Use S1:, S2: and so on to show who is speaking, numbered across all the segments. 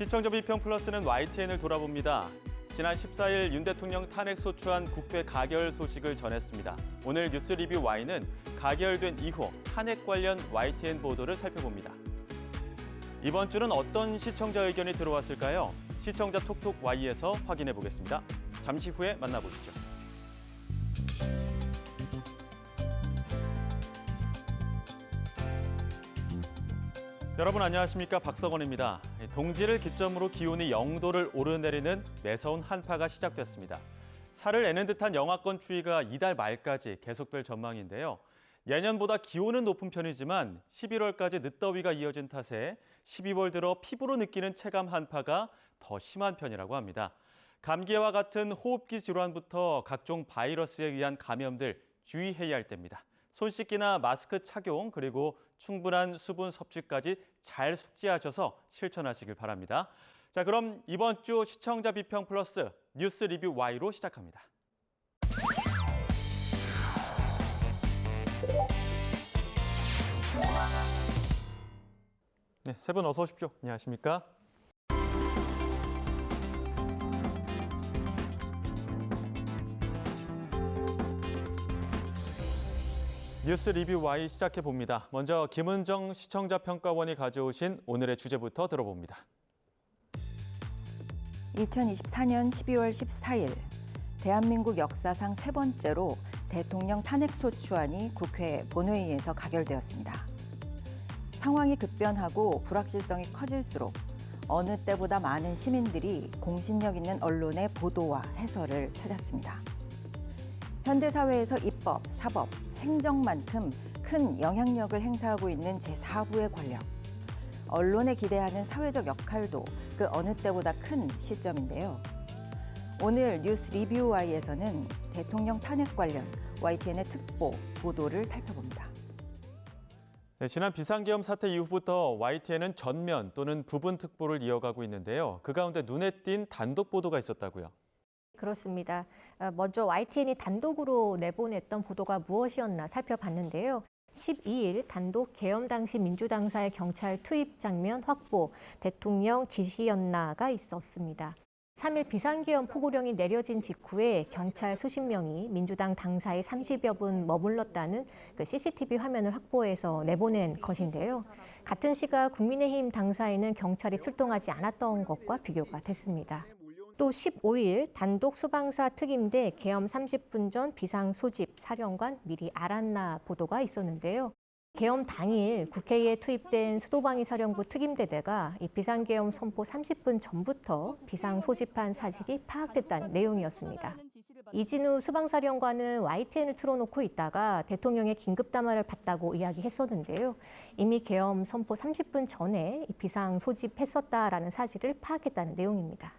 S1: 시청자 비평 플러스는 YTN을 돌아봅니다. 지난 14일 윤 대통령 탄핵 소추안 국회 가결 소식을 전했습니다. 오늘 뉴스 리뷰 Y는 가결된 이후 탄핵 관련 YTN 보도를 살펴봅니다. 이번 주는 어떤 시청자 의견이 들어왔을까요? 시청자 톡톡 Y에서 확인해 보겠습니다. 잠시 후에 만나보시죠. 여러분 안녕하십니까? 박석원입니다. 동지를 기점으로 기온이 0도를 오르내리는 매서운 한파가 시작됐습니다. 살을 애는 듯한 영하권 추위가 이달 말까지 계속될 전망인데요. 예년보다 기온은 높은 편이지만 11월까지 늦더위가 이어진 탓에 12월 들어 피부로 느끼는 체감 한파가 더 심한 편이라고 합니다. 감기와 같은 호흡기 질환부터 각종 바이러스에 의한 감염들 주의해야 할 때입니다. 손 씻기나 마스크 착용 그리고 충분한 수분 섭취까지 잘 숙지하셔서 실천하시길 바랍니다. 자, 그럼 이번 주 시청자 비평 플러스 뉴스 리뷰 Y로 시작합니다. 네, 세 분 어서 오십시오. 안녕하십니까? 뉴스 리뷰 Y 시작해 봅니다. 먼저 김은정 시청자평가원이 가져오신 오늘의 주제부터 들어봅니다.
S2: 2024년 12월 14일 대한민국 역사상 세 번째로 대통령 탄핵소추안이 국회 본회의에서 가결되었습니다. 상황이 급변하고 불확실성이 커질수록 어느 때보다 많은 시민들이 공신력 있는 언론의 보도와 해설을 찾았습니다. 현대사회에서 입법, 사법, 행정만큼 큰 영향력을 행사하고 있는 제4부의 권력. 언론에 기대하는 사회적 역할도 그 어느 때보다 큰 시점인데요. 오늘 뉴스 리뷰 Y에서는 대통령 탄핵 관련 YTN의 특보 보도를 살펴봅니다.
S1: 네, 지난 비상계엄 사태 이후부터 YTN은 전면 또는 부분 특보를 이어가고 있는데요. 그 가운데 눈에 띈 단독 보도가 있었다고요.
S3: 그렇습니다. 먼저 YTN이 단독으로 내보냈던 보도가 무엇이었나 살펴봤는데요. 12일 단독 계엄 당시 민주당사의 경찰 투입 장면 확보, 대통령 지시였나가 있었습니다. 3일 비상계엄 포고령이 내려진 직후에 경찰 수십 명이 민주당 당사에 30여 분 머물렀다는 그 CCTV 화면을 확보해서 내보낸 것인데요. 같은 시각 국민의힘 당사에는 경찰이 출동하지 않았던 것과 비교가 됐습니다. 또 15일 단독 수방사 특임대 계엄 30분 전 비상 소집 사령관 미리 알았나 보도가 있었는데요. 계엄 당일 국회에 투입된 수도방위 사령부 특임대대가 이 비상계엄 선포 30분 전부터 비상 소집한 사실이 파악됐다는 내용이었습니다. 이진우 수방사령관은 YTN을 틀어놓고 있다가 대통령의 긴급 담화를 받다고 이야기했었는데요. 이미 계엄 선포 30분 전에 비상 소집했었다라는 사실을 파악했다는 내용입니다.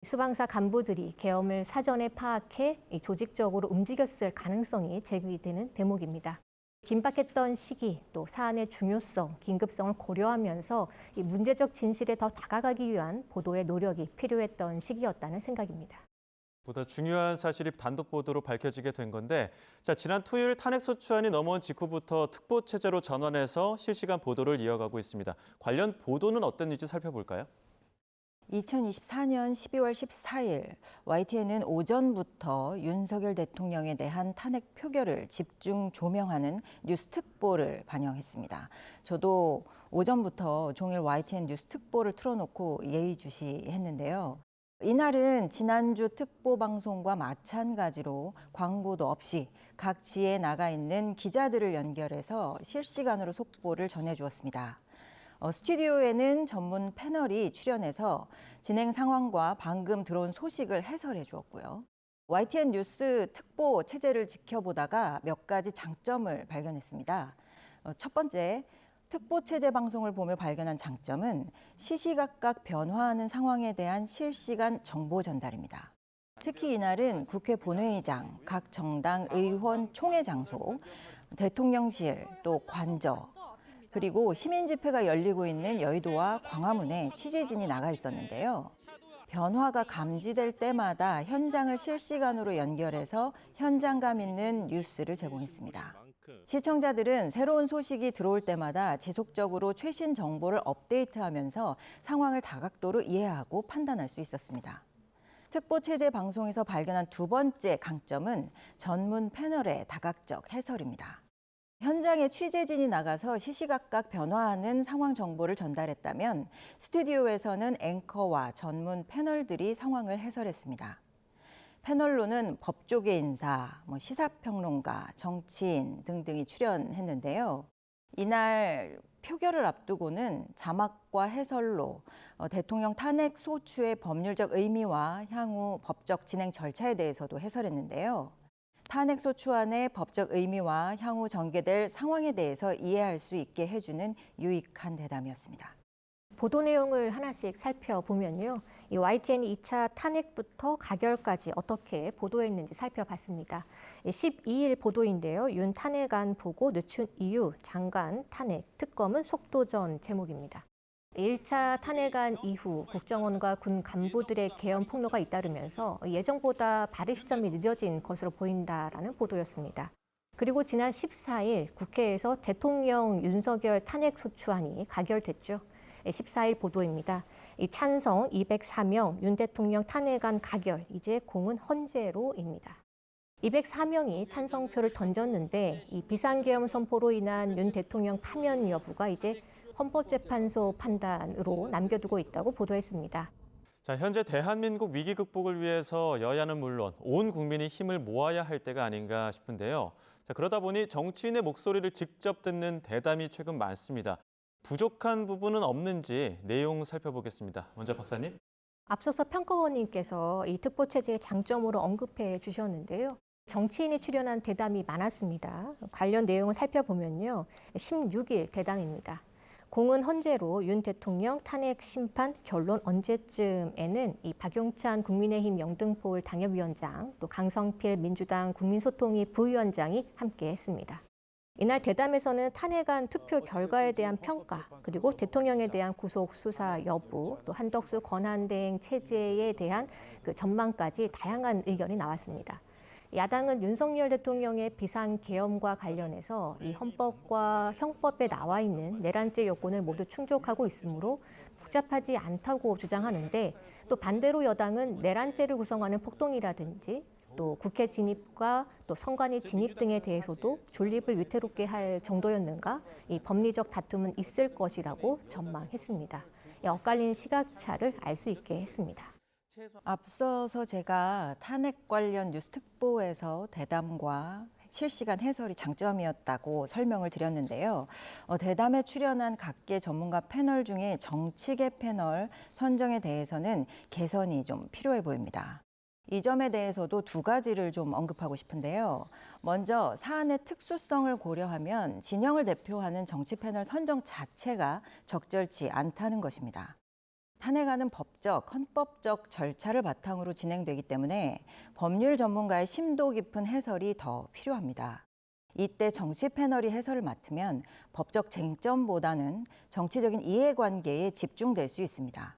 S3: 수방사 간부들이 계엄을 사전에 파악해 조직적으로 움직였을 가능성이 제기되는 대목입니다. 긴박했던 시기, 또 사안의 중요성, 긴급성을 고려하면서 이 문제적 진실에 더 다가가기 위한 보도의 노력이 필요했던 시기였다는 생각입니다.
S1: 보다 중요한 사실이 단독 보도로 밝혀지게 된 건데, 지난 토요일 탄핵소추안이 넘어온 직후부터 특보 체제로 전환해서 실시간 보도를 이어가고 있습니다. 관련 보도는 어땠는지 살펴볼까요?
S2: 2024년 12월 14일 YTN은 오전부터 윤석열 대통령에 대한 탄핵 표결을 집중 조명하는 뉴스 특보를 반영했습니다. 저도 오전부터 종일 YTN 뉴스 특보를 틀어놓고 예의주시했는데요. 이날은 지난주 특보 방송과 마찬가지로 광고도 없이 각 지에 나가 있는 기자들을 연결해서 실시간으로 속보를 전해주었습니다. 스튜디오에는 전문 패널이 출연해서 진행 상황과 방금 들어온 소식을 해설해 주었고요. YTN 뉴스 특보 체제를 지켜보다가 몇 가지 장점을 발견했습니다. 첫 번째, 특보 체제 방송을 보며 발견한 장점은 시시각각 변화하는 상황에 대한 실시간 정보 전달입니다. 특히 이날은 국회 본회의장, 각 정당 의원 총회 장소, 대통령실, 또 관저, 그리고 시민 집회가 열리고 있는 여의도와 광화문에 취재진이 나가 있었는데요. 변화가 감지될 때마다 현장을 실시간으로 연결해서 현장감 있는 뉴스를 제공했습니다. 시청자들은 새로운 소식이 들어올 때마다 지속적으로 최신 정보를 업데이트하면서 상황을 다각도로 이해하고 판단할 수 있었습니다. 특보 체제 방송에서 발견한 두 번째 강점은 전문 패널의 다각적 해설입니다. 현장에 취재진이 나가서 시시각각 변화하는 상황 정보를 전달했다면 스튜디오에서는 앵커와 전문 패널들이 상황을 해설했습니다. 패널로는 법조계 인사, 시사평론가, 정치인 등등이 출연했는데요. 이날 표결을 앞두고는 자막과 해설로 대통령 탄핵 소추의 법률적 의미와 향후 법적 진행 절차에 대해서도 해설했는데요. 탄핵 소추안의 법적 의미와 향후 전개될 상황에 대해서 이해할 수 있게 해주는 유익한 대담이었습니다.
S3: 보도 내용을 하나씩 살펴보면요. 이 YTN이 2차 탄핵부터 가결까지 어떻게 보도했는지 살펴봤습니다. 12일 보도인데요. 윤 탄핵안 보고 늦춘 이유, 장관 탄핵, 특검은 속도전 제목입니다. 1차 탄핵안 이후 국정원과 군 간부들의 개헌 폭로가 잇따르면서 예정보다 발의 시점이 늦어진 것으로 보인다라는 보도였습니다. 그리고 지난 14일 국회에서 대통령 윤석열 탄핵 소추안이 가결됐죠. 14일 보도입니다. 이 찬성 204명 윤 대통령 탄핵안 가결, 이제 공은 헌재로입니다. 204명이 찬성표를 던졌는데 이 비상계엄 선포로 인한 윤 대통령 파면 여부가 이제 헌법재판소 판단으로 남겨두고 있다고 보도했습니다.
S1: 자, 현재 대한민국 위기 극복을 위해서 여야는 물론 온 국민이 힘을 모아야 할 때가 아닌가 싶은데요. 자, 그러다 보니 정치인의 목소리를 직접 듣는 대담이 최근 많습니다. 부족한 부분은 없는지 내용 살펴보겠습니다. 먼저 박사님.
S3: 앞서서 평가원님께서 이 특보 체제의 장점으로 언급해 주셨는데요. 정치인이 출연한 대담이 많았습니다. 관련 내용을 살펴보면요. 16일 대담입니다. 공은 헌재로 윤 대통령 탄핵 심판 결론 언제쯤에는 이 박용찬 국민의힘 영등포을 당협위원장, 또 강성필 민주당 국민소통위 부위원장이 함께했습니다. 이날 대담에서는 탄핵안 투표 결과에 대한 평가, 그리고 대통령에 대한 구속 수사 여부, 또 한덕수 권한대행 체제에 대한 그 전망까지 다양한 의견이 나왔습니다. 야당은 윤석열 대통령의 비상계엄과 관련해서 이 헌법과 형법에 나와 있는 내란죄 요건을 모두 충족하고 있으므로 복잡하지 않다고 주장하는데, 또 반대로 여당은 내란죄를 구성하는 폭동이라든지 또 국회 진입과 또 선관위 진입 등에 대해서도 존립을 위태롭게 할 정도였는가, 이 법리적 다툼은 있을 것이라고 전망했습니다. 엇갈린 시각차를 알 수 있게 했습니다.
S2: 앞서서 제가 탄핵 관련 뉴스 특보에서 대담과 실시간 해설이 장점이었다고 설명을 드렸는데요. 대담에 출연한 각계 전문가 패널 중에 정치계 패널 선정에 대해서는 개선이 좀 필요해 보입니다. 이 점에 대해서도 두 가지를 좀 언급하고 싶은데요. 먼저 사안의 특수성을 고려하면 진영을 대표하는 정치 패널 선정 자체가 적절치 않다는 것입니다. 탄핵안은 법적, 헌법적 절차를 바탕으로 진행되기 때문에 법률 전문가의 심도 깊은 해설이 더 필요합니다. 이때 정치 패널이 해설을 맡으면 법적 쟁점보다는 정치적인 이해관계에 집중될 수 있습니다.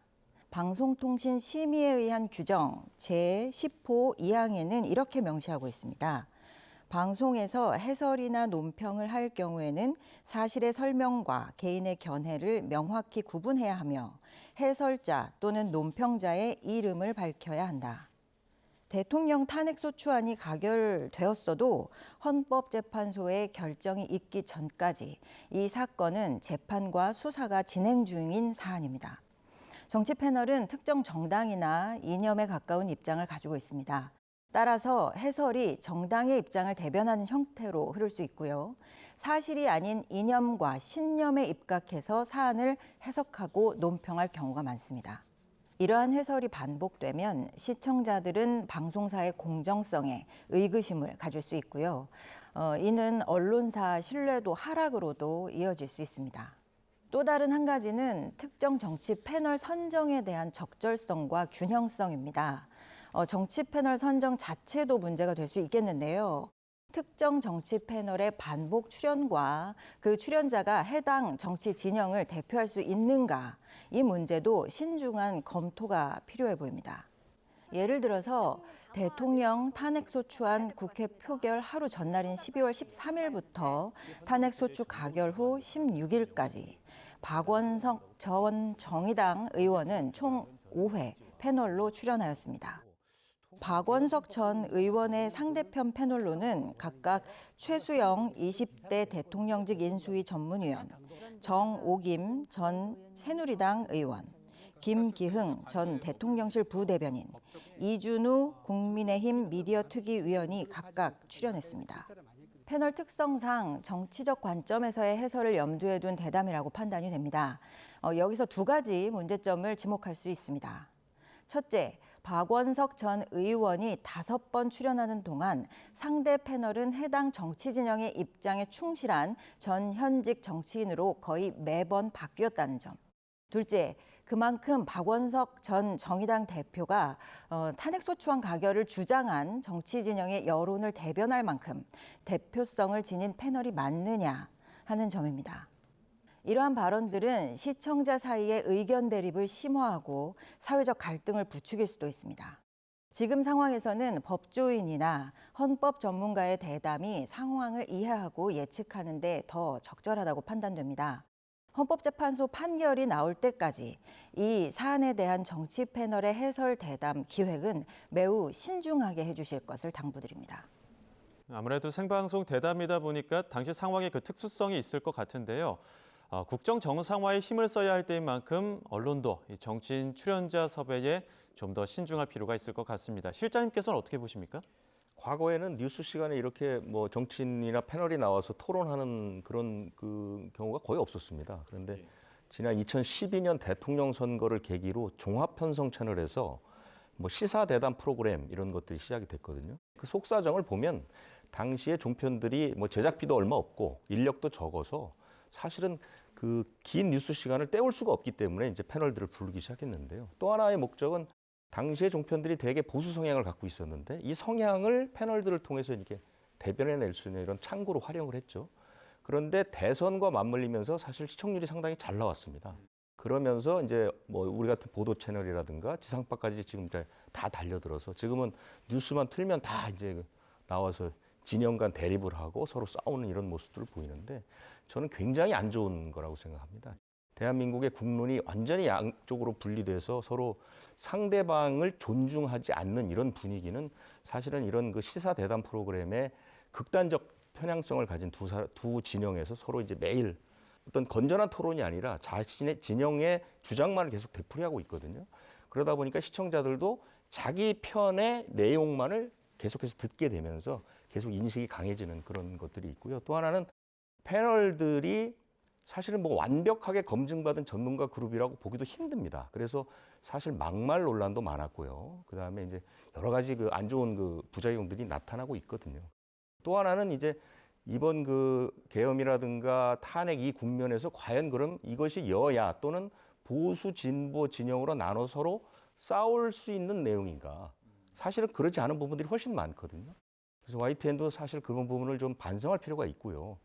S2: 방송통신심의에 의한 규정 제10호 2항에는 이렇게 명시하고 있습니다. 방송에서 해설이나 논평을 할 경우에는 사실의 설명과 개인의 견해를 명확히 구분해야 하며 해설자 또는 논평자의 이름을 밝혀야 한다. 대통령 탄핵소추안이 가결되었어도 헌법재판소의 결정이 있기 전까지 이 사건은 재판과 수사가 진행 중인 사안입니다. 정치 패널은 특정 정당이나 이념에 가까운 입장을 가지고 있습니다. 따라서 해설이 정당의 입장을 대변하는 형태로 흐를 수 있고요. 사실이 아닌 이념과 신념에 입각해서 사안을 해석하고 논평할 경우가 많습니다. 이러한 해설이 반복되면 시청자들은 방송사의 공정성에 의구심을 가질 수 있고요. 이는 언론사 신뢰도 하락으로도 이어질 수 있습니다. 또 다른 한 가지는 특정 정치 패널 선정에 대한 적절성과 균형성입니다. 정치 패널 선정 자체도 문제가 될 수 있겠는데요. 특정 정치 패널의 반복 출연과 그 출연자가 해당 정치 진영을 대표할 수 있는가, 이 문제도 신중한 검토가 필요해 보입니다. 예를 들어서 대통령 탄핵소추안 국회 표결 하루 전날인 12월 13일부터 탄핵소추 가결 후 16일까지 박원석 전 정의당 의원은 총 5회 패널로 출연하였습니다. 박원석 전 의원의 상대편 패널로는 각각 최수영 20대 대통령직 인수위 전문위원, 정오김 전 새누리당 의원, 김기흥 전 대통령실 부대변인, 이준우 국민의힘 미디어특위위원이 각각 출연했습니다. 패널 특성상 정치적 관점에서의 해설을 염두에 둔 대담이라고 판단이 됩니다. 여기서 두 가지 문제점을 지목할 수 있습니다. 첫째, 박원석 전 의원이 5번 출연하는 동안 상대 패널은 해당 정치 진영의 입장에 충실한 전현직 정치인으로 거의 매번 바뀌었다는 점. 둘째, 그만큼 박원석 전 정의당 대표가 탄핵소추안 가결을 주장한 정치 진영의 여론을 대변할 만큼 대표성을 지닌 패널이 맞느냐 하는 점입니다. 이러한 발언들은 시청자 사이의 의견 대립을 심화하고 사회적 갈등을 부추길 수도 있습니다. 지금 상황에서는 법조인이나 헌법 전문가의 대담이 상황을 이해하고 예측하는 데 더 적절하다고 판단됩니다. 헌법재판소 판결이 나올 때까지 이 사안에 대한 정치 패널의 해설 대담 기획은 매우 신중하게 해주실 것을 당부드립니다.
S1: 아무래도 생방송 대담이다 보니까 당시 상황의 그 특수성이 있을 것 같은데요. 국정 정상화에 힘을 써야 할 때인 만큼 언론도 이 정치인 출연자 섭외에 좀 더 신중할 필요가 있을 것 같습니다. 실장님께서는 어떻게 보십니까?
S4: 과거에는 뉴스 시간에 이렇게 뭐 정치인이나 패널이 나와서 토론하는 그런 그 경우가 거의 없었습니다. 그런데 지난 2012년 대통령 선거를 계기로 종합편성 채널에서 뭐 시사 대담 프로그램 이런 것들이 시작이 됐거든요. 그 속사정을 보면 당시에 종편들이 뭐 제작비도 얼마 없고 인력도 적어서 사실은 그 긴 뉴스 시간을 때울 수가 없기 때문에 이제 패널들을 부르기 시작했는데요. 또 하나의 목적은 당시에 종편들이 대개 보수 성향을 갖고 있었는데 이 성향을 패널들을 통해서 이렇게 대변해낼 수 있는 이런 창구로 활용을 했죠. 그런데 대선과 맞물리면서 사실 시청률이 상당히 잘 나왔습니다. 그러면서 이제 뭐 우리 같은 보도 채널이라든가 지상파까지 지금 이제 다 달려들어서 지금은 뉴스만 틀면 다 이제 나와서 진영 간 대립을 하고 서로 싸우는 이런 모습들을 보이는데 저는 굉장히 안 좋은 거라고 생각합니다. 대한민국의 국론이 완전히 양쪽으로 분리돼서 서로 상대방을 존중하지 않는 이런 분위기는 사실은 이런 그 시사 대담 프로그램의 극단적 편향성을 가진 두 진영에서 서로 이제 매일 어떤 건전한 토론이 아니라 자신의 진영의 주장만을 계속 되풀이하고 있거든요. 그러다 보니까 시청자들도 자기 편의 내용만을 계속해서 듣게 되면서 계속 인식이 강해지는 그런 것들이 있고요. 또 하나는 패널들이 사실은 뭐 완벽하게 검증받은 전문가 그룹이라고 보기도 힘듭니다. 그래서 사실 막말 논란도 많았고요. 그다음에 이제 여러 가지 그 안 좋은 그 부작용들이 나타나고 있거든요. 또 하나는 이제 이번 그 계엄이라든가 탄핵 이 국면에서 과연 그럼 이것이 여야 또는 보수 진보 진영으로 나눠 서로 싸울 수 있는 내용인가? 사실은 그렇지 않은 부분들이 훨씬 많거든요. 그래서 YTN도 사실 그런 부분을 좀 반성할 필요가 있고요.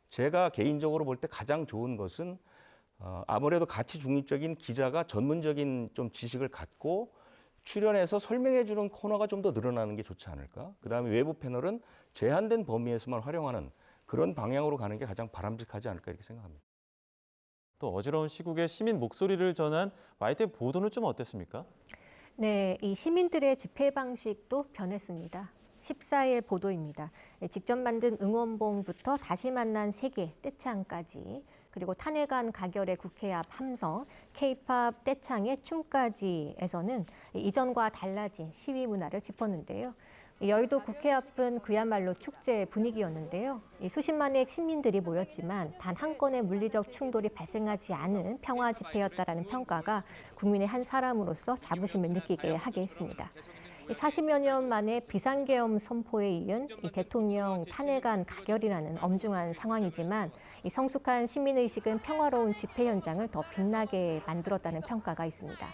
S4: 제가 개인적으로 볼 때 가장 좋은 것은 아무래도 가치 중립적인 기자가 전문적인 좀 지식을 갖고 출연해서 설명해 주는 코너가 좀 더 늘어나는 게 좋지 않을까? 그다음에 외부 패널은 제한된 범위에서만 활용하는 그런 방향으로 가는 게 가장 바람직하지 않을까 이렇게 생각합니다.
S1: 또 어지러운 시국에 시민 목소리를 전한 YTN 보도는 좀 어땠습니까?
S3: 네, 이 시민들의 집회 방식도 변했습니다. 14일 보도입니다. 직접 만든 응원봉부터 다시 만난 세계 떼창까지 그리고 탄핵안 가결의 국회 앞 함성, K-팝 떼창의 춤까지에서는 이전과 달라진 시위 문화를 짚었는데요. 여의도 국회 앞은 그야말로 축제 분위기였는데요. 수십만의 시민들이 모였지만 단 한 건의 물리적 충돌이 발생하지 않은 평화 집회였다라는 평가가 국민의 한 사람으로서 자부심을 느끼게 하게 했습니다. 40여 년 만에 비상계엄 선포에 이은 이 대통령 탄핵안 가결이라는 엄중한 상황이지만 이 성숙한 시민의식은 평화로운 집회 현장을 더 빛나게 만들었다는 평가가 있습니다.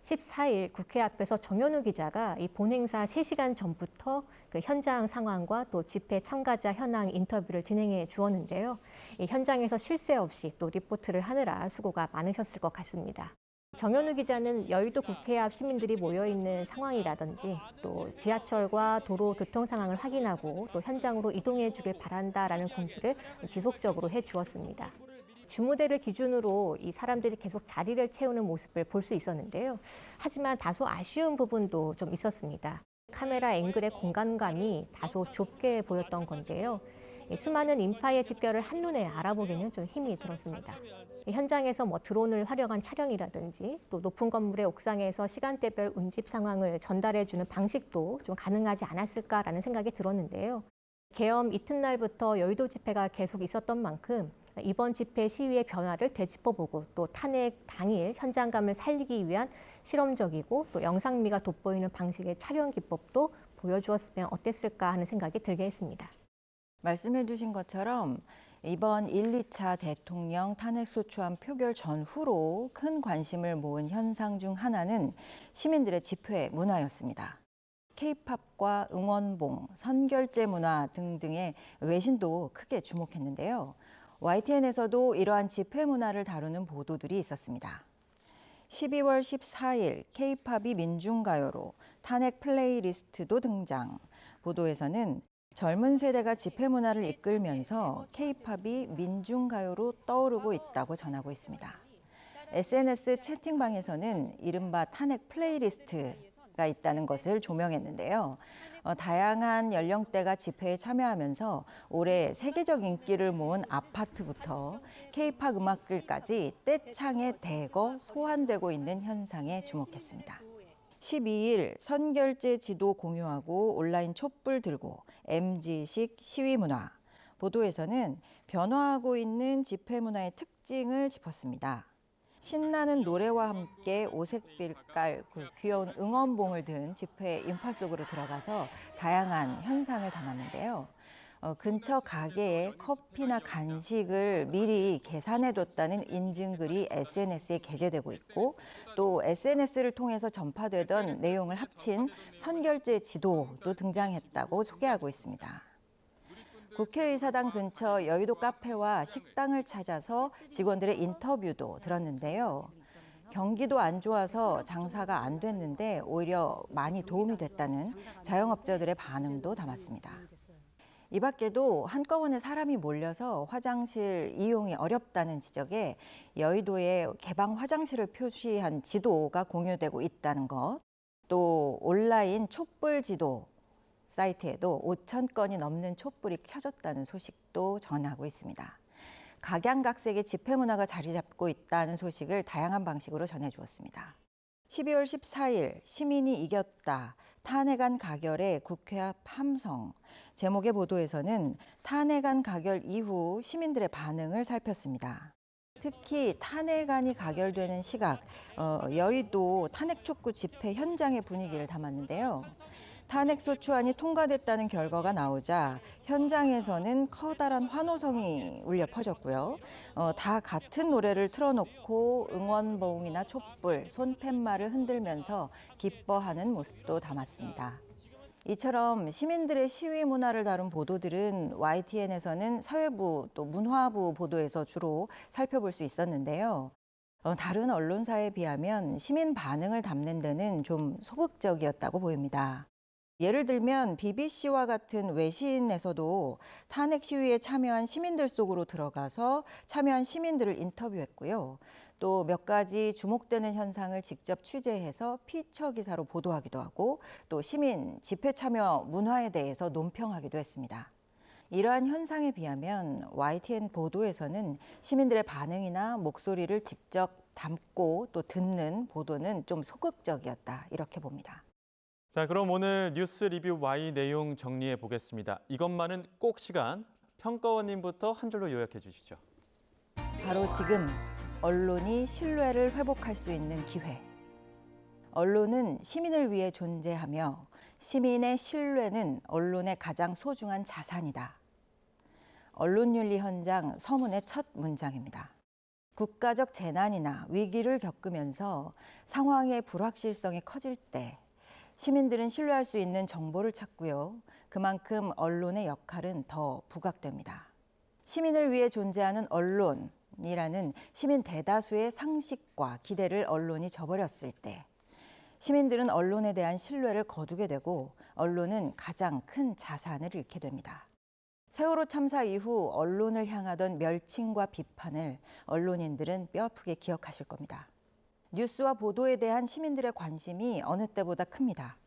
S3: 14일 국회 앞에서 정현우 기자가 이 본행사 3시간 전부터 그 현장 상황과 또 집회 참가자 현황 인터뷰를 진행해 주었는데요. 이 현장에서 쉴 새 없이 또 리포트를 하느라 수고가 많으셨을 것 같습니다. 정현우 기자는 여의도 국회 앞 시민들이 모여있는 상황이라든지 또 지하철과 도로 교통 상황을 확인하고 또 현장으로 이동해 주길 바란다라는 공지를 지속적으로 해주었습니다. 주무대를 기준으로 이 사람들이 계속 자리를 채우는 모습을 볼 수 있었는데요. 하지만 다소 아쉬운 부분도 좀 있었습니다. 카메라 앵글의 공간감이 다소 좁게 보였던 건데요. 수많은 인파의 집결을 한눈에 알아보기는 좀 힘이 들었습니다. 현장에서 드론을 활용한 촬영이라든지 또 높은 건물의 옥상에서 시간대별 운집 상황을 전달해주는 방식도 좀 가능하지 않았을까라는 생각이 들었는데요. 계엄 이튿날부터 여의도 집회가 계속 있었던 만큼 이번 집회 시위의 변화를 되짚어보고 또 탄핵 당일 현장감을 살리기 위한 실험적이고 또 영상미가 돋보이는 방식의 촬영 기법도 보여주었으면 어땠을까 하는 생각이 들게 했습니다.
S2: 말씀해 주신 것처럼 이번 1, 2차 대통령 탄핵소추안 표결 전후로 큰 관심을 모은 현상 중 하나는 시민들의 집회 문화였습니다. K-팝과 응원봉, 선결제 문화 등등의 외신도 크게 주목했는데요. YTN에서도 이러한 집회 문화를 다루는 보도들이 있었습니다. 12월 14일 K-팝이 민중가요로 탄핵 플레이리스트도 등장. 보도에서는 젊은 세대가 집회 문화를 이끌면서 K-팝이 민중가요로 떠오르고 있다고 전하고 있습니다. SNS 채팅방에서는 이른바 탄핵 플레이리스트가 있다는 것을 조명했는데요. 다양한 연령대가 집회에 참여하면서 올해 세계적 인기를 모은 아파트부터 K-팝 음악들까지 떼창에 대거 소환되고 있는 현상에 주목했습니다. 12일 선결제 지도 공유하고 온라인 촛불 들고 MZ식 시위 문화. 보도에서는 변화하고 있는 집회 문화의 특징을 짚었습니다. 신나는 노래와 함께 오색빛깔 귀여운 응원봉을 든 집회 인파 속으로 들어가서 다양한 현상을 담았는데요. 근처 가게에 커피나 간식을 미리 계산해뒀다는 인증글이 SNS에 게재되고 있고 또 SNS를 통해서 전파되던 내용을 합친 선결제 지도도 등장했다고 소개하고 있습니다. 국회의사당 근처 여의도 카페와 식당을 찾아서 직원들의 인터뷰도 들었는데요. 경기도 안 좋아서 장사가 안 됐는데 오히려 많이 도움이 됐다는 자영업자들의 반응도 담았습니다. 이 밖에도 한꺼번에 사람이 몰려서 화장실 이용이 어렵다는 지적에 여의도에 개방 화장실을 표시한 지도가 공유되고 있다는 것, 또 온라인 촛불 지도 사이트에도 5천 건이 넘는 촛불이 켜졌다는 소식도 전하고 있습니다. 각양각색의 집회 문화가 자리 잡고 있다는 소식을 다양한 방식으로 전해주었습니다. 12월 14일 시민이 이겼다. 탄핵안 가결에 국회 앞 함성. 제목의 보도에서는 탄핵안 가결 이후 시민들의 반응을 살폈습니다. 특히 탄핵안이 가결되는 시각, 여의도 탄핵 촉구 집회 현장의 분위기를 담았는데요. 탄핵소추안이 통과됐다는 결과가 나오자 현장에서는 커다란 환호성이 울려 퍼졌고요. 다 같은 노래를 틀어놓고 응원봉이나 촛불, 손팻말을 흔들면서 기뻐하는 모습도 담았습니다. 이처럼 시민들의 시위 문화를 다룬 보도들은 YTN에서는 사회부 또 문화부 보도에서 주로 살펴볼 수 있었는데요. 다른 언론사에 비하면 시민 반응을 담는 데는 좀 소극적이었다고 보입니다. 예를 들면 BBC와 같은 외신에서도 탄핵 시위에 참여한 시민들 속으로 들어가서 참여한 시민들을 인터뷰했고요. 또 몇 가지 주목되는 현상을 직접 취재해서 피처 기사로 보도하기도 하고 또 시민 집회 참여 문화에 대해서 논평하기도 했습니다. 이러한 현상에 비하면 YTN 보도에서는 시민들의 반응이나 목소리를 직접 담고 또 듣는 보도는 좀 소극적이었다 이렇게 봅니다.
S1: 자, 그럼 오늘 뉴스 리뷰 Y 내용 정리해 보겠습니다. 이것만은 꼭 시간, 평가원님부터 한 줄로 요약해 주시죠.
S2: 바로 지금 언론이 신뢰를 회복할 수 있는 기회. 언론은 시민을 위해 존재하며 시민의 신뢰는 언론의 가장 소중한 자산이다. 언론윤리 현장 서문의 첫 문장입니다. 국가적 재난이나 위기를 겪으면서 상황의 불확실성이 커질 때 시민들은 신뢰할 수 있는 정보를 찾고요. 그만큼 언론의 역할은 더 부각됩니다. 시민을 위해 존재하는 언론, 위헌이라는 시민 대다수의 상식과 기대를 언론이 저버렸을 때 시민들은 언론에 대한 신뢰를 거두게 되고 언론은 가장 큰 자산을 잃게 됩니다. 세월호 참사 이후 언론을 향하던 멸칭과 비판을 언론인들은 뼈아프게 기억하실 겁니다. 뉴스와 보도에 대한 시민들의 관심이 어느 때보다 큽니다.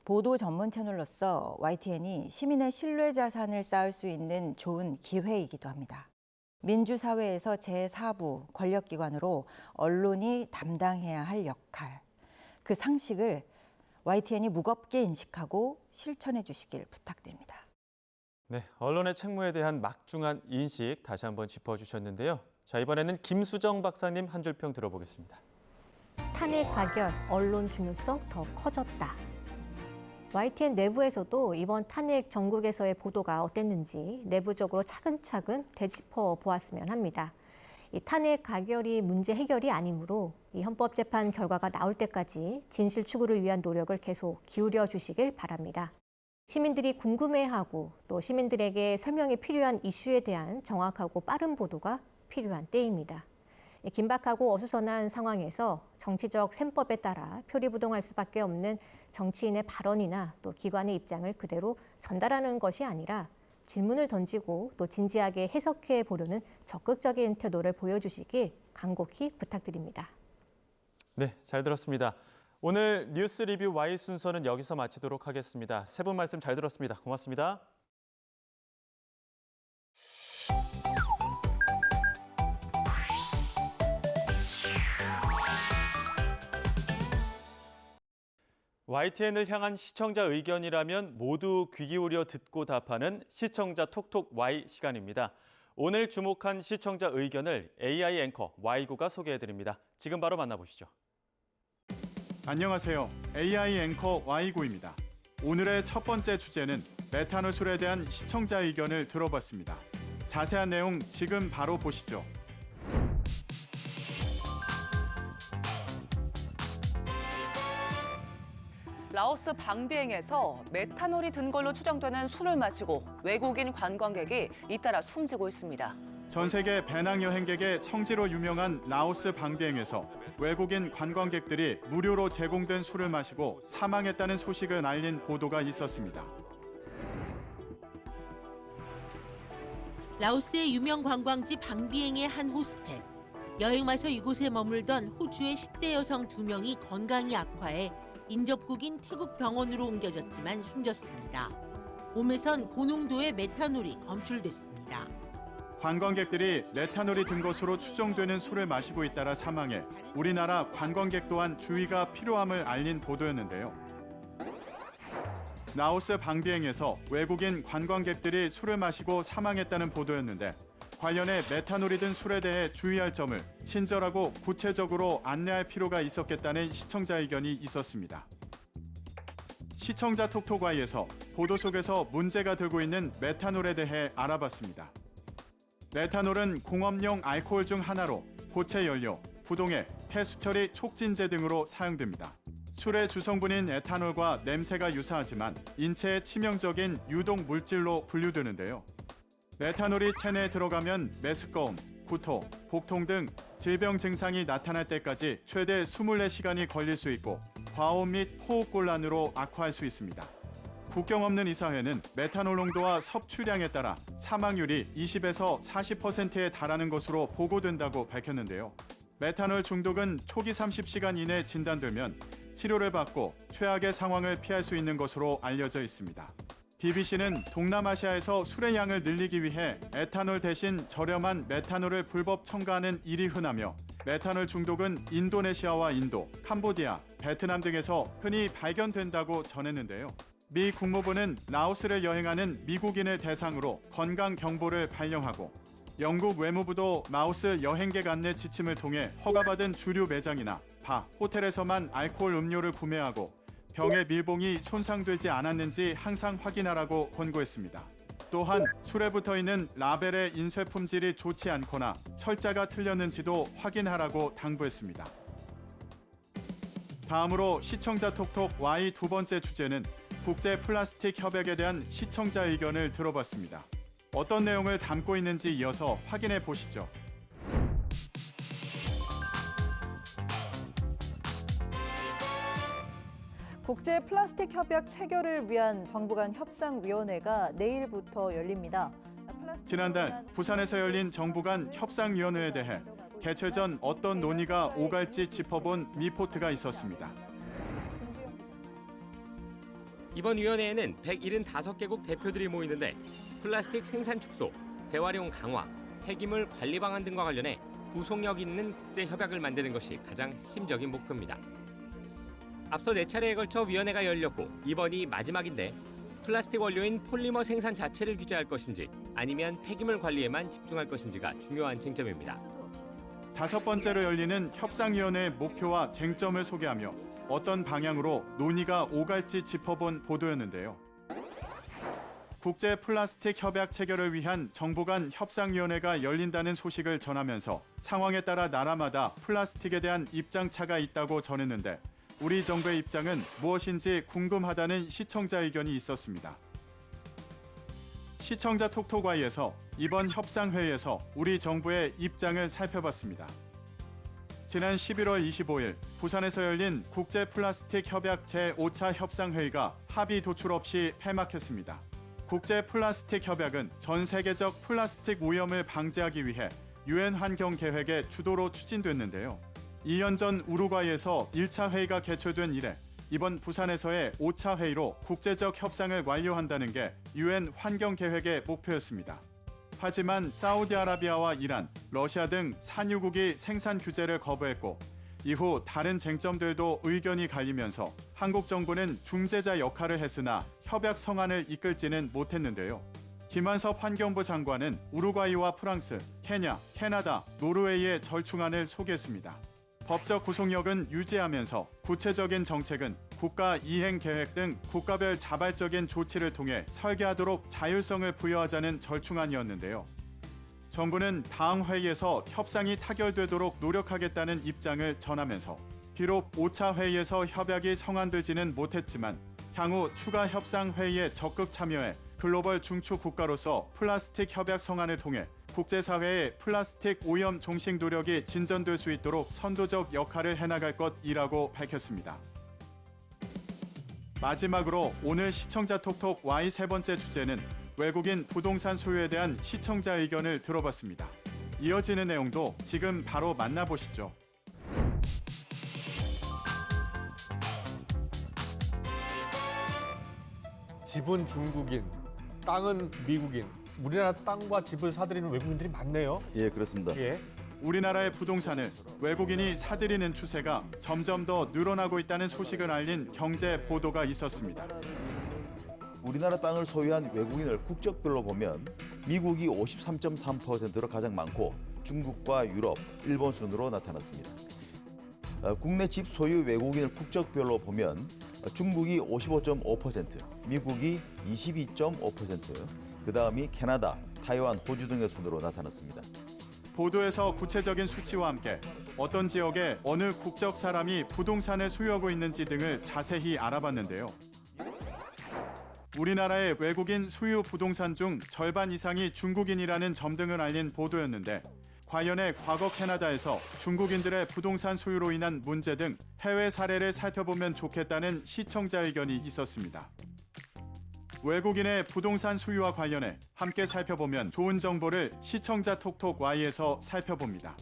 S2: 보도 전문 채널로서 YTN이 시민의 신뢰 자산을 쌓을 수 있는 좋은 기회이기도 합니다. 민주사회에서 제4부 권력기관으로 언론이 담당해야 할 역할, 그 상식을 YTN이 무겁게 인식하고 실천해 주시길 부탁드립니다.
S1: 네, 언론의 책무에 대한 막중한 인식 다시 한번 짚어주셨는데요. 자, 이번에는 김수정 박사님 한 줄 평 들어보겠습니다.
S3: 탄핵 가결, 언론 중요성 더 커졌다. YTN 내부에서도 이번 탄핵 전국에서의 보도가 어땠는지 내부적으로 차근차근 되짚어 보았으면 합니다. 이 탄핵 가결이 문제 해결이 아니므로 이 헌법재판 결과가 나올 때까지 진실 추구를 위한 노력을 계속 기울여 주시길 바랍니다. 시민들이 궁금해하고 또 시민들에게 설명이 필요한 이슈에 대한 정확하고 빠른 보도가 필요한 때입니다. 긴박하고 어수선한 상황에서 정치적 셈법에 따라 표리부동할 수밖에 없는 정치인의 발언이나 또 기관의 입장을 그대로 전달하는 것이 아니라 질문을 던지고 또 진지하게 해석해 보려는 적극적인 태도를 보여주시길 간곡히 부탁드립니다.
S1: 네, 잘 들었습니다. 오늘 뉴스 리뷰 Y 순서는 여기서 마치도록 하겠습니다. 세 분 말씀 잘 들었습니다. 고맙습니다. YTN을 향한 시청자 의견이라면 모두 귀 기울여 듣고 답하는 시청자 톡톡 Y 시간입니다. 오늘 주목한 시청자 의견을 AI 앵커 Y구가 소개해드립니다. 지금 바로 만나보시죠.
S5: 안녕하세요. AI 앵커 Y구입니다. 오늘의 첫 번째 주제는 메탄올 술에 대한 시청자 의견을 들어봤습니다. 자세한 내용 지금 바로 보시죠.
S6: 라오스 방비행에서 메탄올이 든 걸로 추정되는 술을 마시고 외국인 관광객이 잇따라 숨지고 있습니다.
S5: 전 세계 배낭 여행객의 성지로 유명한 라오스 방비행에서 외국인 관광객들이 무료로 제공된 술을 마시고 사망했다는 소식을 알린 보도가 있었습니다.
S7: 라오스의 유명 관광지 방비행의 한 호스텔. 여행 마쳐 이곳에 머물던 호주의 10대 여성 2명이 건강이 악화해 인접국인 태국 병원으로 옮겨졌지만 숨졌습니다. 몸에선 고농도의 메탄올이 검출됐습니다.
S5: 관광객들이 메탄올이 든 것으로 추정되는 술을 마시고 있다라 사망해 우리나라 관광객 또한 주의가 필요함을 알린 보도였는데요. 라오스 방비행에서 외국인 관광객들이 술을 마시고 사망했다는 보도였는데 관련해 메탄올이 든 술에 대해 주의할 점을 친절하고 구체적으로 안내할 필요가 있었겠다는 시청자 의견이 있었습니다. 시청자 톡톡Y에서 보도 속에서 문제가 되고 있는 메탄올에 대해 알아봤습니다. 메탄올은 공업용 알코올 중 하나로 고체 연료, 부동액, 폐수처리 촉진제 등으로 사용됩니다. 술의 주성분인 에탄올과 냄새가 유사하지만 인체에 치명적인 유독 물질로 분류되는데요. 메탄올이 체내에 들어가면 메스꺼움, 구토, 복통 등 질병 증상이 나타날 때까지 최대 24시간이 걸릴 수 있고 과호흡 및 호흡곤란으로 악화할 수 있습니다. 국경 없는 이사회는 메탄올 농도와 섭취량에 따라 사망률이 20에서 40%에 달하는 것으로 보고된다고 밝혔는데요. 메탄올 중독은 초기 30시간 이내 진단되면 치료를 받고 최악의 상황을 피할 수 있는 것으로 알려져 있습니다. BBC는 동남아시아에서 술의 양을 늘리기 위해 에탄올 대신 저렴한 메탄올을 불법 첨가하는 일이 흔하며 메탄올 중독은 인도네시아와 인도, 캄보디아, 베트남 등에서 흔히 발견된다고 전했는데요. 미 국무부는 라오스를 여행하는 미국인을 대상으로 건강 경보를 발령하고 영국 외무부도 라오스 여행객 안내 지침을 통해 허가받은 주류 매장이나 바, 호텔에서만 알코올 음료를 구매하고 병의 밀봉이 손상되지 않았는지 항상 확인하라고 권고했습니다. 또한 술에 붙어있는 라벨의 인쇄 품질이 좋지 않거나 철자가 틀렸는지도 확인하라고 당부했습니다. 다음으로 시청자 톡톡 Y 두 번째 주제는 국제 플라스틱 협약에 대한 시청자 의견을 들어봤습니다. 어떤 내용을 담고 있는지 이어서 확인해 보시죠.
S8: 국제 플라스틱 협약 체결을 위한 정부 간 협상위원회가 내일부터 열립니다.
S5: 지난달 부산에서 열린 정부 간 협상위원회에 대해 개최 전 어떤 논의가 오갈지 짚어본 리포트가 있었습니다.
S9: 이번 위원회에는 175개국 대표들이 모이는데 플라스틱 생산 축소, 재활용 강화, 폐기물 관리 방안 등과 관련해 구속력 있는 국제 협약을 만드는 것이 가장 핵심적인 목표입니다. 앞서 4차례에 걸쳐 위원회가 열렸고 이번이 마지막인데 플라스틱 원료인 폴리머 생산 자체를 규제할 것인지 아니면 폐기물 관리에만 집중할 것인지가 중요한 쟁점입니다.
S5: 5번째로 열리는 협상위원회의 목표와 쟁점을 소개하며 어떤 방향으로 논의가 오갈지 짚어본 보도였는데요. 국제 플라스틱 협약 체결을 위한 정부 간 협상위원회가 열린다는 소식을 전하면서 상황에 따라 나라마다 플라스틱에 대한 입장차가 있다고 전했는데 우리 정부의 입장은 무엇인지 궁금하다는 시청자 의견이 있었습니다. 시청자 톡톡와이에서 이번 협상회의에서 우리 정부의 입장을 살펴봤습니다. 지난 11월 25일 부산에서 열린 국제 플라스틱 협약 제5차 협상회의가 합의 도출 없이 폐막했습니다. 국제 플라스틱 협약은 전 세계적 플라스틱 오염을 방지하기 위해 유엔 환경 계획의 주도로 추진됐는데요. 2년 전 우루과이에서 1차 회의가 개최된 이래 이번 부산에서의 5차 회의로 국제적 협상을 완료한다는 게 유엔 환경 계획의 목표였습니다. 하지만 사우디아라비아와 이란, 러시아 등 산유국이 생산 규제를 거부했고 이후 다른 쟁점들도 의견이 갈리면서 한국 정부는 중재자 역할을 했으나 협약 성안을 이끌지는 못했는데요. 김한섭 환경부 장관은 우루과이와 프랑스, 케냐, 캐나다, 노르웨이의 절충안을 소개했습니다. 법적 구속력은 유지하면서 구체적인 정책은 국가 이행 계획 등 국가별 자발적인 조치를 통해 설계하도록 자율성을 부여하자는 절충안이었는데요. 정부는 다음 회의에서 협상이 타결되도록 노력하겠다는 입장을 전하면서 비록 5차 회의에서 협약이 성안되지는 못했지만 향후 추가 협상 회의에 적극 참여해 글로벌 중추 국가로서 플라스틱 협약 성안을 통해 국제사회의 플라스틱 오염 종식 노력이 진전될 수 있도록 선도적 역할을 해나갈 것이라고 밝혔습니다. 마지막으로 오늘 시청자 톡톡 Y 세 번째 주제는 외국인 부동산 소유에 대한 시청자 의견을 들어봤습니다. 이어지는 내용도 지금 바로 만나보시죠.
S10: 집은 중국인, 땅은 미국인. 우리나라 땅과 집을 사들이는 외국인들이 많네요.
S11: 예, 그렇습니다.
S10: 예.
S5: 우리나라의 부동산을 외국인이 사들이는 추세가 점점 더 늘어나고 있다는 소식을 알린 경제 보도가 있었습니다.
S11: 우리나라 땅을 소유한 외국인을 국적별로 보면 미국이 53.3%로 가장 많고 중국과 유럽, 일본 순으로 나타났습니다. 국내 집 소유 외국인을 국적별로 보면 중국이 55.5%, 미국이 22.5%, 그다음이 캐나다, 타이완, 호주 등의 순으로 나타났습니다.
S5: 보도에서 구체적인 수치와 함께 어떤 지역에 어느 국적 사람이 부동산을 소유하고 있는지 등을 자세히 알아봤는데요. 우리나라의 외국인 소유 부동산 중 절반 이상이 중국인이라는 점 등을 알린 보도였는데 관련해 과거 캐나다에서 중국인들의 부동산 소유로 인한 문제 등 해외 사례를 살펴보면 좋겠다는 시청자 의견이 있었습니다. 외국인의 부동산 소유와 관련해 함께 살펴보면 좋은 정보를 시청자 톡톡 Y에서 살펴봅니다.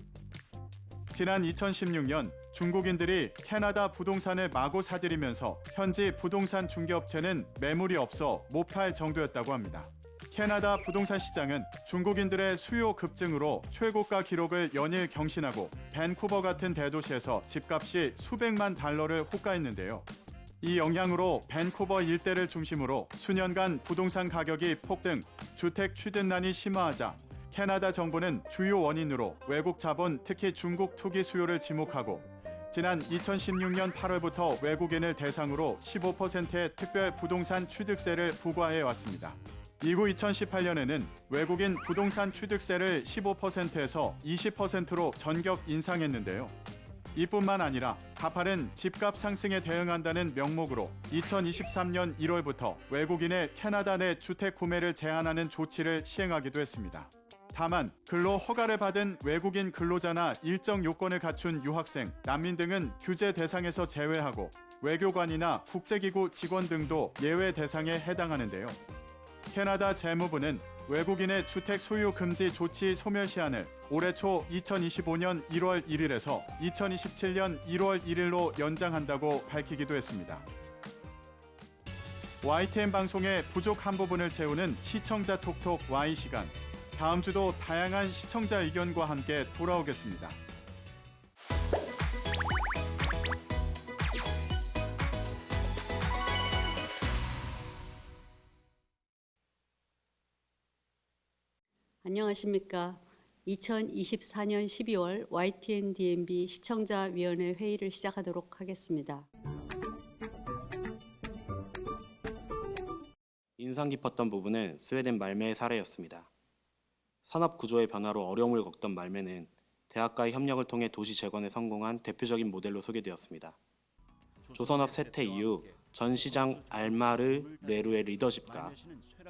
S5: 지난 2016년 중국인들이 캐나다 부동산을 마구 사들이면서 현지 부동산 중개업체는 매물이 없어 못 팔 정도였다고 합니다. 캐나다 부동산 시장은 중국인들의 수요 급증으로 최고가 기록을 연일 경신하고 밴쿠버 같은 대도시에서 집값이 수백만 달러를 호가했는데요. 이 영향으로 밴쿠버 일대를 중심으로 수년간 부동산 가격이 폭등, 주택 취득난이 심화하자 캐나다 정부는 주요 원인으로 외국 자본, 특히 중국 투기 수요를 지목하고 지난 2016년 8월부터 외국인을 대상으로 15%의 특별 부동산 취득세를 부과해 왔습니다. 이후 2018년에는 외국인 부동산 취득세를 15%에서 20%로 전격 인상했는데요. 이뿐만 아니라 가파른 집값 상승에 대응한다는 명목으로 2023년 1월부터 외국인의 캐나다 내 주택 구매를 제한하는 조치를 시행하기도 했습니다. 다만 근로 허가를 받은 외국인 근로자나 일정 요건을 갖춘 유학생, 난민 등은 규제 대상에서 제외하고 외교관이나 국제기구 직원 등도 예외 대상에 해당하는데요. 캐나다 재무부는 외국인의 주택 소유 금지 조치 소멸시한을 올해 초 2025년 1월 1일에서 2027년 1월 1일로 연장한다고 밝히기도 했습니다. YTN 방송의 부족한 부분을 채우는 시청자 톡톡 Y시간. 다음 주도 다양한 시청자 의견과 함께 돌아오겠습니다.
S12: 안녕하십니까. 2024년 12월 YTN DMB 시청자위원회 회의를 시작하도록 하겠습니다.
S13: 인상 깊었던 부분은 스웨덴 말매의 사례였습니다. 산업 구조의 변화로 어려움을 겪던 말매는 대학과의 협력을 통해 도시 재건에 성공한 대표적인 모델로 소개되었습니다. 조선업 쇠퇴 이후 전 시장 알마르 레루의 리더십과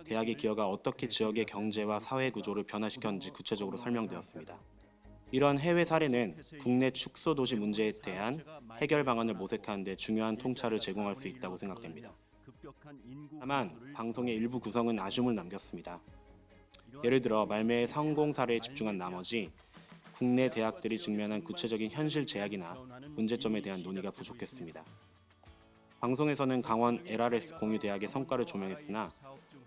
S13: 대학의 기여가 어떻게 지역의 경제와 사회 구조를 변화시켰는지 구체적으로 설명되었습니다. 이러한 해외 사례는 국내 축소 도시 문제에 대한 해결 방안을 모색하는 데 중요한 통찰을 제공할 수 있다고 생각됩니다. 다만 방송의 일부 구성은 아쉬움을 남겼습니다. 예를 들어 말매의 성공 사례에 집중한 나머지 국내 대학들이 직면한 구체적인 현실 제약이나 문제점에 대한 논의가 부족했습니다. 방송에서는 강원 LRS 공유대학의 성과를 조명했으나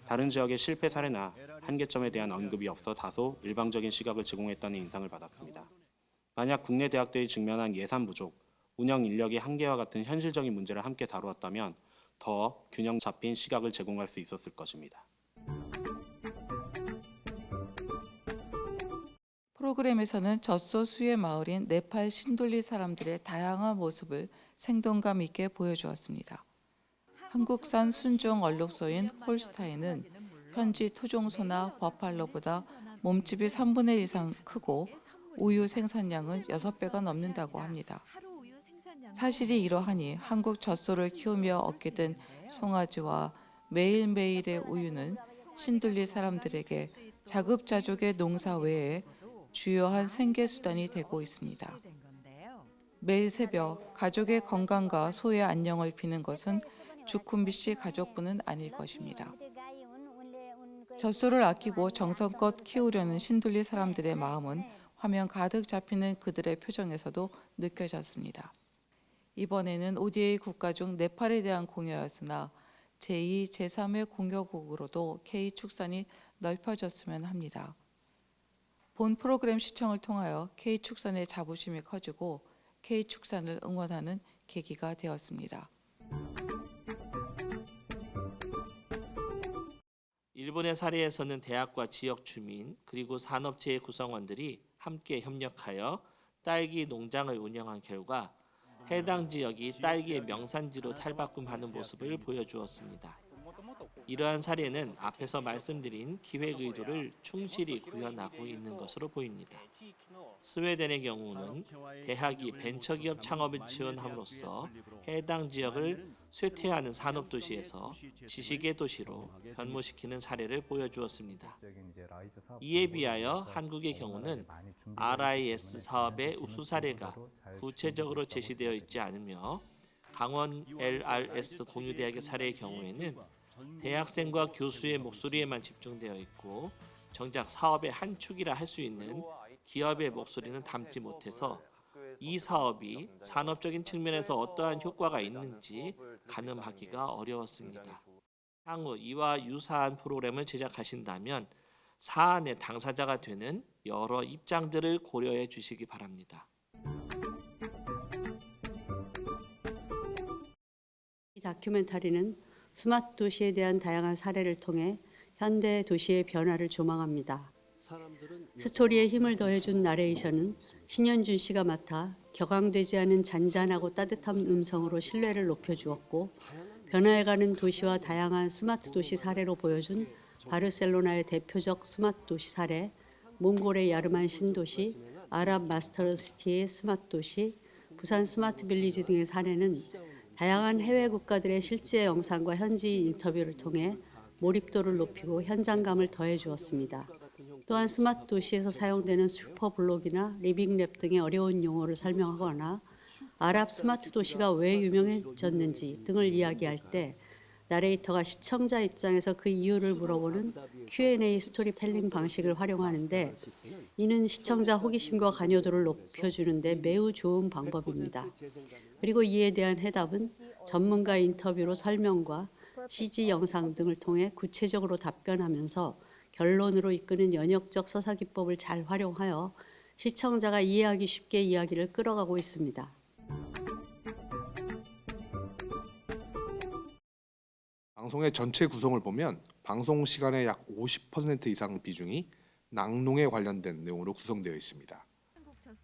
S13: 다른 지역의 실패 사례나 한계점에 대한 언급이 없어 다소 일방적인 시각을 제공했다는 인상을 받았습니다. 만약 국내 대학들이 직면한 예산 부족, 운영 인력의 한계와 같은 현실적인 문제를 함께 다루었다면 더 균형 잡힌 시각을 제공할 수 있었을 것입니다.
S14: 프로그램에서는 젖소 수의 마을인 네팔 신돌리 사람들의 다양한 모습을 생동감 있게 보여주었습니다. 한국산 순종 얼룩소인 홀스타인은 현지 토종소나 버팔로보다 몸집이 3분의 1 이상 크고 우유 생산량은 6배가 넘는다고 합니다. 사실이 이러하니 한국 젖소를 키우며 얻게 된 송아지와 매일매일의 우유는 신돌리 사람들에게 자급자족의 농사 외에 주요한 생계수단이 되고 있습니다. 매일 새벽 가족의 건강과 소의 안녕을 비는 것은 주쿤비 씨 가족뿐은 아닐 것입니다. 젖소를 아끼고 정성껏 키우려는 신돌리 사람들의 마음은 화면 가득 잡히는 그들의 표정에서도 느껴졌습니다. 이번에는 ODA 국가 중 네팔에 대한 공여였으나 제2, 제3의 공여국으로도 K축산이 넓혀졌으면 합니다. 본 프로그램 시청을 통하여 K축산의 자부심이 커지고 K축산을 응원하는 계기가 되었습니다.
S15: 일본의 사례에서는 대학과 지역 주민 그리고 산업체의 구성원들이 함께 협력하여 딸기 농장을 운영한 결과 해당 지역이 딸기의 명산지로 탈바꿈하는 모습을 보여주었습니다. 이러한 사례는 앞에서 말씀드린 기획 의도를 충실히 구현하고 있는 것으로 보입니다. 스웨덴의 경우는 대학이 벤처기업 창업을 지원함으로써 해당 지역을 쇠퇴하는 산업도시에서 지식의 도시로 변모시키는 사례를 보여주었습니다. 이에 비하여 한국의 경우는 RIS 사업의 우수 사례가 구체적으로 제시되어 있지 않으며 강원 LRS 공유대학의 사례의 경우에는 대학생과 교수의 목소리에만 집중되어 있고 정작 사업의 한 축이라 할 수 있는 기업의 목소리는 담지 못해서 이 사업이 산업적인 측면에서 어떠한 효과가 있는지 가늠하기가 어려웠습니다. 향후 이와 유사한 프로그램을 제작하신다면 사안의 당사자가 되는 여러 입장들을 고려해 주시기 바랍니다.
S12: 이 다큐멘터리는 스마트 도시에 대한 다양한 사례를 통해 현대 도시의 변화를 조망합니다. 스토리에 힘을 더해준 나레이션은 신현준 씨가 맡아 격앙되지 않은 잔잔하고 따뜻한 음성으로 신뢰를 높여주었고 변화해가는 도시와 다양한 스마트 도시 사례로 보여준 바르셀로나의 대표적 스마트 도시 사례, 몽골의 야르만 신도시, 아랍 마스터시티의 스마트 도시, 부산 스마트 빌리지 등의 사례는 다양한 해외 국가들의 실제 영상과 현지 인터뷰를 통해 몰입도를 높이고 현장감을 더해 주었습니다. 또한 스마트 도시에서 사용되는 슈퍼블록이나 리빙랩 등의 어려운 용어를 설명하거나 아랍 스마트 도시가 왜 유명해졌는지 등을 이야기할 때 나레이터가 시청자 입장에서 그 이유를 물어보는 Q&A 스토리텔링 방식을 활용하는데 이는 시청자 호기심과 관여도를 높여주는 데 매우 좋은 방법입니다. 그리고 이에 대한 해답은 전문가 인터뷰로 설명과 CG 영상 등을 통해 구체적으로 답변하면서 결론으로 이끄는 연역적 서사 기법을 잘 활용하여 시청자가 이해하기 쉽게 이야기를 끌어가고 있습니다.
S16: 방송의 전체 구성을 보면 방송 시간의 약 50% 이상 비중이 낙농에 관련된 내용으로 구성되어 있습니다.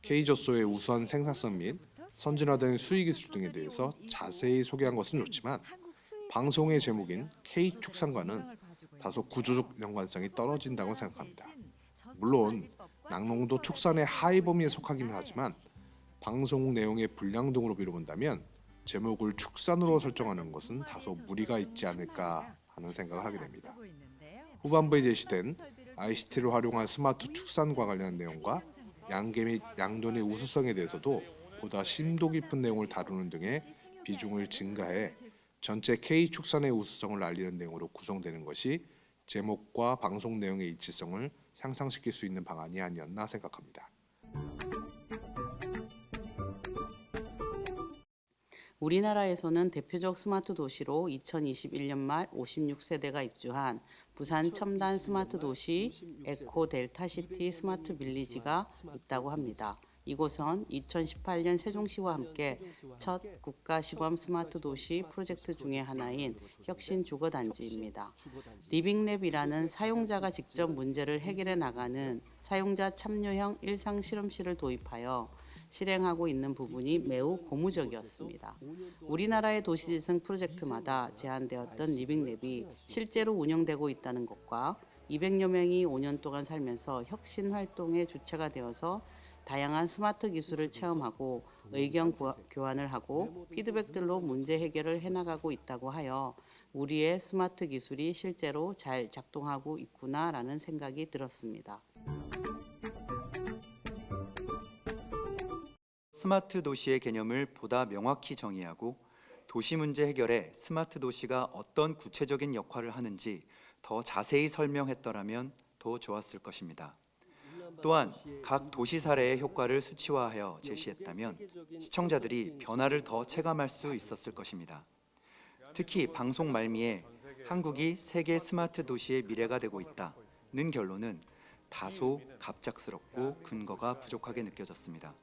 S16: K저소의 우수한 생산성 및 선진화된 수익 기술 등에 대해서 자세히 소개한 것은 좋지만 방송의 제목인 K축산과는 다소 구조적 연관성이 떨어진다고 생각합니다. 물론 낙농도 축산의 하위 범위에 속하기는 하지만 방송 내용의 분량 등으로 미뤄본다면 제목을 축산으로 설정하는 것은 다소 무리가 있지 않을까 하는 생각을 하게 됩니다. 후반부에 제시된 ICT를 활용한 스마트 축산과 관련한 내용과 양계 및 양돈의 우수성에 대해서도 보다 심도 깊은 내용을 다루는 등의 비중을 증가해 전체 K축산의 우수성을 알리는 내용으로 구성되는 것이 제목과 방송 내용의 일치성을 향상시킬 수 있는 방안이 아니었나 생각합니다.
S12: 우리나라에서는 대표적 스마트 도시로 2021년 말 56세대가 입주한 부산 첨단 스마트 도시 에코 델타시티 스마트 빌리지가 있다고 합니다. 이곳은 2018년 세종시와 함께 첫 국가 시범 스마트 도시 프로젝트 중의 하나인 혁신 주거단지입니다. 리빙랩이라는 사용자가 직접 문제를 해결해 나가는 사용자 참여형 일상 실험실을 도입하여 실행하고 있는 부분이 매우 고무적이었습니다. 우리나라의 도시재생 프로젝트마다 제안되었던 리빙랩이 실제로 운영되고 있다는 것과 200여 명이 5년 동안 살면서 혁신 활동의 주체가 되어서 다양한 스마트 기술을 체험하고 의견 교환을 하고 피드백들로 문제 해결을 해나가고 있다고 하여 우리의 스마트 기술이 실제로 잘 작동하고 있구나라는 생각이 들었습니다.
S17: 스마트 도시의 개념을 보다 명확히 정의하고 도시 문제 해결에 스마트 도시가 어떤 구체적인 역할을 하는지 더 자세히 설명했더라면 더 좋았을 것입니다. 또한 각 도시 사례의 효과를 수치화하여 제시했다면 시청자들이 변화를 더 체감할 수 있었을 것입니다. 특히 방송 말미에 한국이 세계 스마트 도시의 미래가 되고 있다는 결론은 다소 갑작스럽고 근거가 부족하게 느껴졌습니다.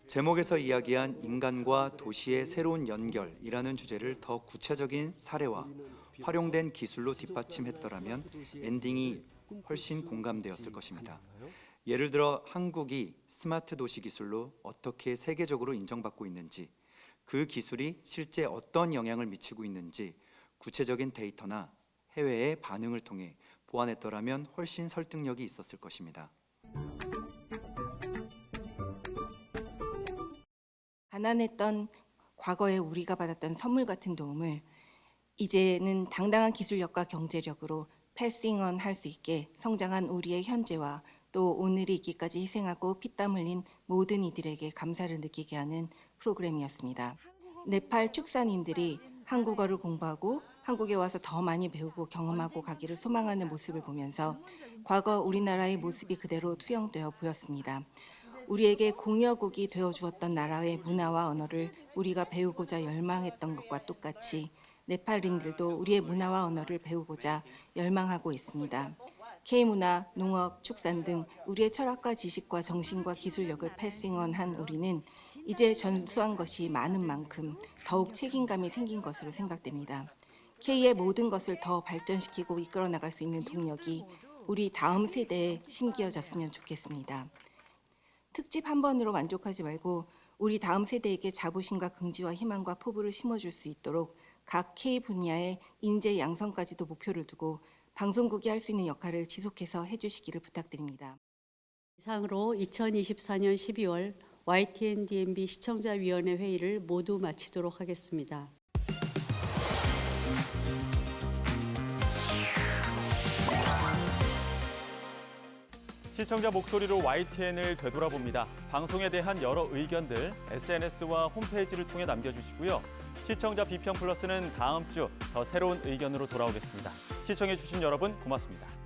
S17: 제목에서 이야기한 인간과 도시의 새로운 연결이라는 주제를 더 구체적인 사례와 활용된 기술로 뒷받침했더라면 엔딩이 훨씬 공감되었을 것입니다. 예를 들어 한국이 스마트 도시 기술로 어떻게 세계적으로 인정받고 있는지, 그 기술이 실제 어떤 영향을 미치고 있는지 구체적인 데이터나 해외의 반응을 통해 보완했더라면 훨씬 설득력이 있었을 것입니다.
S18: 가난했던 과거에 우리가 받았던 선물 같은 도움을 이제는 당당한 기술력과 경제력으로 패싱언 할 수 있게 성장한 우리의 현재와 또 오늘이 있기까지 희생하고 피땀 흘린 모든 이들에게 감사를 느끼게 하는 프로그램이었습니다. 네팔 축산인들이 한국어를 공부하고 한국에 와서 더 많이 배우고 경험하고 가기를 소망하는 모습을 보면서 과거 우리나라의 모습이 그대로 투영되어 보였습니다. 우리에게 공여국이 되어주었던 나라의 문화와 언어를 우리가 배우고자 열망했던 것과 똑같이 네팔인들도 우리의 문화와 언어를 배우고자 열망하고 있습니다. K문화, 농업, 축산 등 우리의 철학과 지식과 정신과 기술력을 패싱언한 우리는 이제 전수한 것이 많은 만큼 더욱 책임감이 생긴 것으로 생각됩니다. K의 모든 것을 더 발전시키고 이끌어 나갈 수 있는 동력이 우리 다음 세대에 심겨졌으면 좋겠습니다. 특집 한 번으로 만족하지 말고 우리 다음 세대에게 자부심과 긍지와 희망과 포부를 심어줄 수 있도록 각 K 분야의 인재 양성까지도 목표를 두고 방송국이 할 수 있는 역할을 지속해서 해주시기를 부탁드립니다.
S12: 이상으로 2024년 12월 YTN-DMB 시청자위원회 회의를 모두 마치도록 하겠습니다.
S1: 시청자 목소리로 YTN을 되돌아봅니다. 방송에 대한 여러 의견들 SNS와 홈페이지를 통해 남겨주시고요. 시청자 비평 플러스는 다음 주 더 새로운 의견으로 돌아오겠습니다. 시청해주신 여러분 고맙습니다.